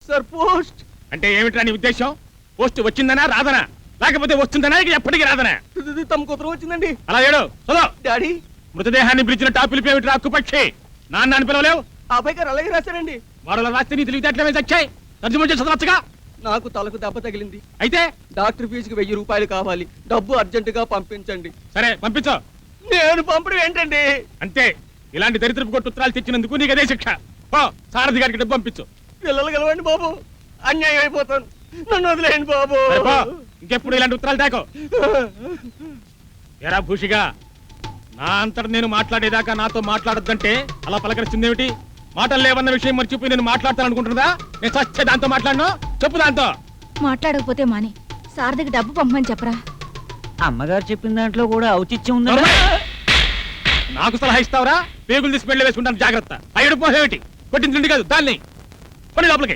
Sir post. అంటే ఏమిట్రా నీ ఉద్దేశం? పోస్ట్ వచ్చిందనా రాదనా, లేకపోతే వస్తుందనా ఇక ఎప్పటికీ రాదనా? తమ కుదరం వచ్చిందండి. అలా ఏడు చదో. డాడీ, మృతదేహాన్ని పిలిచిన టాపిల్ ఏమిట్రా అక్కుపక్షి? నాన్న అని పిలవలేవు? ఆ అబ్బాయి గారు అలాగే రాశారండి. వాడు రాస్తే నీ తెలివితేటలే చచ్చాయి. తర్జుమా చేసి చదవచ్చుగా. నాకు తలకు దెబ్బ తగిలింది. అయితే డాక్టర్ ఫీజుకి 1000 రూపాయలు కావాలి. డబ్బు అర్జెంటుగా పంపించండి. సరే పంపించు. నేను పంపడం ఏంటండి? అంతే, ఇలాంటి దరిద్రపు కొట్టు ఉత్తరాలు తెచ్చినందుకు నీకు అదే శిక్ష. పో, సారథి గారికి డబ్బు పంపించు. పిల్లలు గెలవండి బాబు, అన్యాయం అయిపోతాను. నన్ను వదిలేయండి బాబు. సరే, పో. ఇంకెప్పుడు ఇలాంటి ఉత్తరాలు తేకో. ఎరా భూషిగా, నా అంతట నేను మాట్లాడేదాకా నాతో మాట్లాడొద్దంటే అలా పలకరిస్తుందేమిటి? మాటలు లేవన్న విషయం మర్చిపోయి నేను మాట్లాడతాననుకుంటున్నదా? నేను చచ్చే దాంతో మాట్లాడను. చెప్పు దాంతో. మాట్లాడకపోతే మాని సారథికి డబ్బు పంపమని చెప్పరా. అమ్మగారు చెప్పిన దాంట్లో కూడా ఔచిత్యం ఉందా? నాకు సలహా ఇస్తావరా? పేగులు తీసి పెళ్లి వేసుకుంటాను, జాగ్రత్త. అయ్యడు పోసేమిటి? కొట్టింది కాదు దాన్ని. పని లోపలికి.